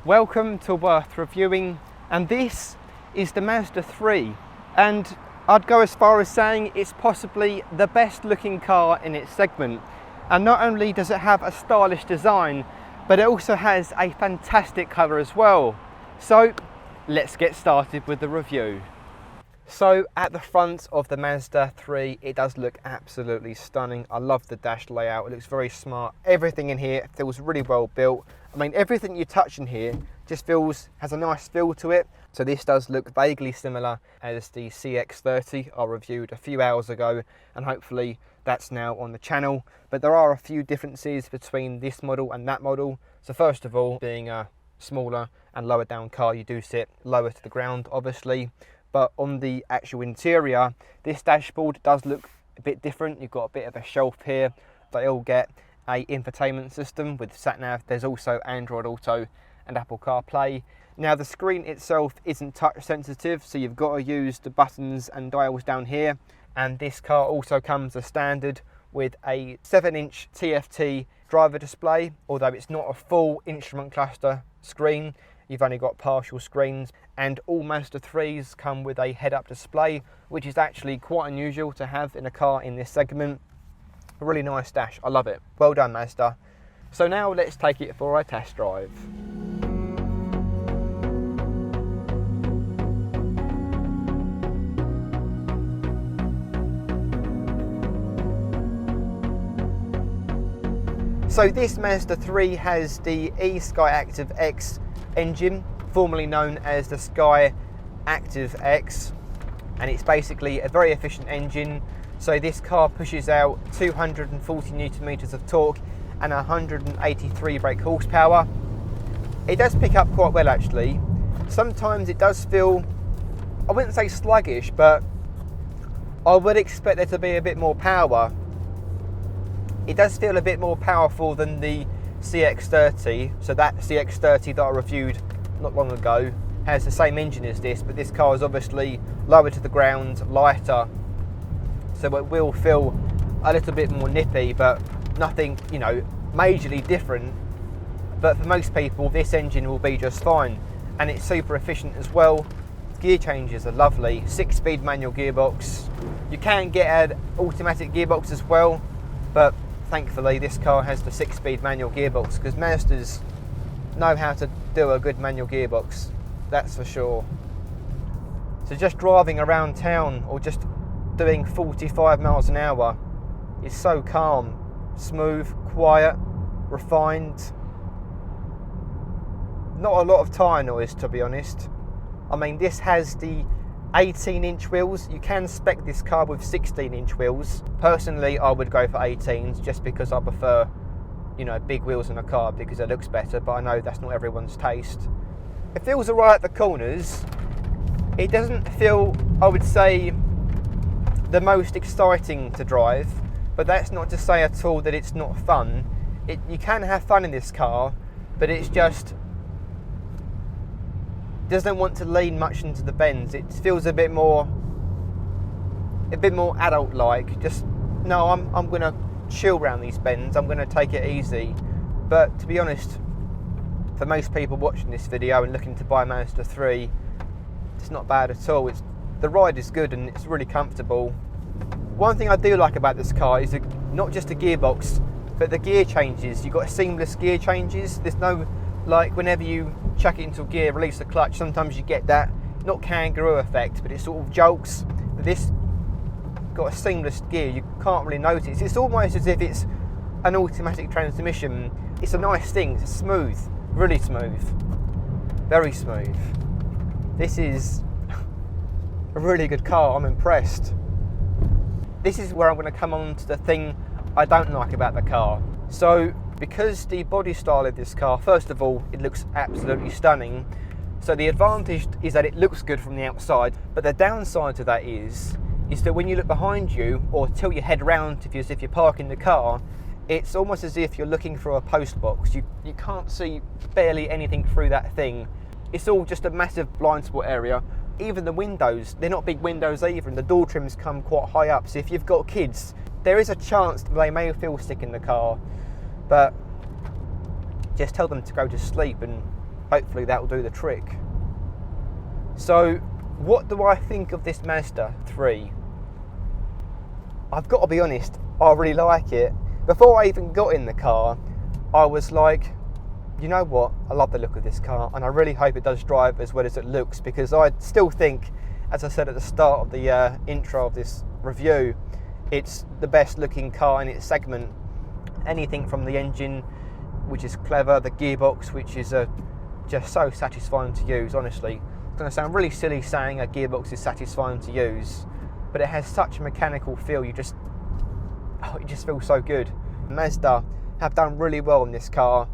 Welcome to Worth Reviewing, and this is the Mazda 3, and I'd go as far as saying it's possibly the best looking car in its segment. And not only does it have a stylish design, but it also has a fantastic colour as well. So let's get started with the review. So at the front of the Mazda 3, it does look absolutely stunning. I love the dash layout, it looks very smart. Everything in here feels really well built. I mean, everything you touch in here just has a nice feel to it. So this does look vaguely similar as the CX-30 I reviewed a few hours ago, and hopefully that's now on the channel. But there are a few differences between this model and that model. So first of all, being a smaller and lower down car, you do sit lower to the ground, obviously. But on the actual interior, this dashboard does look a bit different. You've got a bit of a shelf here. They all get a infotainment system with sat-nav. There's also Android Auto and Apple CarPlay. Now the screen itself isn't touch sensitive, so you've got to use the buttons and dials down here. And this car also comes as standard with a 7-inch TFT driver display, although it's not a full instrument cluster screen. You've only got partial screens, and all Mazda 3s come with a head-up display, which is actually quite unusual to have in a car in this segment. A really nice dash, I love it. Well done, Mazda. So now let's take it for a test drive. So this Mazda 3 has the eSky Active X engine, formerly known as the Sky Active X, and it's basically a very efficient engine. So this car pushes out 240 Newton meters of torque and 183 brake horsepower. It does pick up quite well actually. Sometimes it does feel, I wouldn't say sluggish, but I would expect there to be a bit more power. It does feel a bit more powerful than the CX-30, so that CX-30 that I reviewed not long ago has the same engine as this, but this car is obviously lower to the ground, lighter, so it will feel a little bit more nippy, but nothing, you know, majorly different. But for most people, this engine will be just fine, and it's super efficient as well. Gear changes are lovely, 6-speed manual gearbox. You can get an automatic gearbox as well, but thankfully this car has the 6-speed manual gearbox, because Mazdas know how to do a good manual gearbox, that's for sure. So just driving around town or just doing 45 miles an hour is so calm, smooth, quiet, refined. Not a lot of tyre noise, to be honest. I mean, this has the 18-inch wheels. You can spec this car with 16-inch wheels. Personally, I would go for 18s just because I prefer, you know, big wheels in a car because it looks better, but I know that's not everyone's taste. It feels alright at the corners. It doesn't feel, I would say, the most exciting to drive, but that's not to say at all that it's not fun. You can have fun in this car, but it's just doesn't want to lean much into the bends. It feels a bit more adult-like. Just no, I'm gonna chill around these bends. I'm gonna take it easy. But to be honest, for most people watching this video and looking to buy a Mazda 3, it's not bad at all. The ride is good and it's really comfortable. One thing I do like about this car is not just the gearbox, but the gear changes. You've got seamless gear changes. There's no, like, whenever you chuck it into a gear, release the clutch, sometimes you get that, not kangaroo effect, but it sort of jolts. But this got a seamless gear, you can't really notice. It's almost as if it's an automatic transmission. It's a nice thing, it's smooth, really smooth, very smooth. This is a really good car, I'm impressed. This is where I'm going to come on to the thing I don't like about the car. So, because the body style of this car, first of all, it looks absolutely stunning. So the advantage is that it looks good from the outside, but the downside to that is that when you look behind you or tilt your head round if you're parking the car, it's almost as if you're looking through a post box. You can't see barely anything through that thing. It's all just a massive blind spot area. Even the windows, they're not big windows either, and the door trims come quite high up, so if you've got kids, there is a chance that they may feel sick in the car, but just tell them to go to sleep and hopefully that will do the trick. So what do I think of this Mazda 3? I've got to be honest, I really like it. Before I even got in the car, I was like, you know what, I love the look of this car, and I really hope it does drive as well as it looks, because I still think, as I said at the start of the intro of this review, it's the best looking car in its segment. Anything from the engine, which is clever, the gearbox, which is just so satisfying to use, honestly. It's going to sound really silly saying a gearbox is satisfying to use, but it has such a mechanical feel, it just feels so good. Mazda have done really well in this car,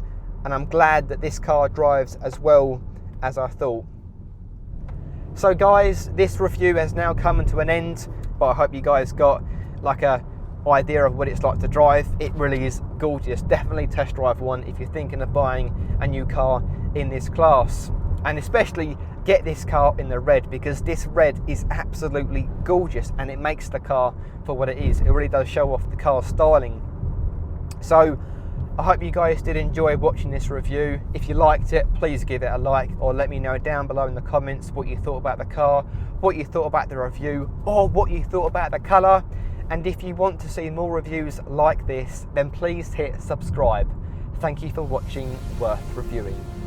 and I'm glad that this car drives as well as I thought. So guys, this review has now come to an end, but I hope you guys got like a idea of what it's like to drive. It really is gorgeous. Definitely test drive one if you're thinking of buying a new car in this class, and especially get this car in the red, because this red is absolutely gorgeous and it makes the car for what it is. It really does show off the car's styling. So I hope you guys did enjoy watching this review. If you liked it, please give it a like, or let me know down below in the comments what you thought about the car, what you thought about the review, or what you thought about the colour. And if you want to see more reviews like this, then please hit subscribe. Thank you for watching Worth Reviewing.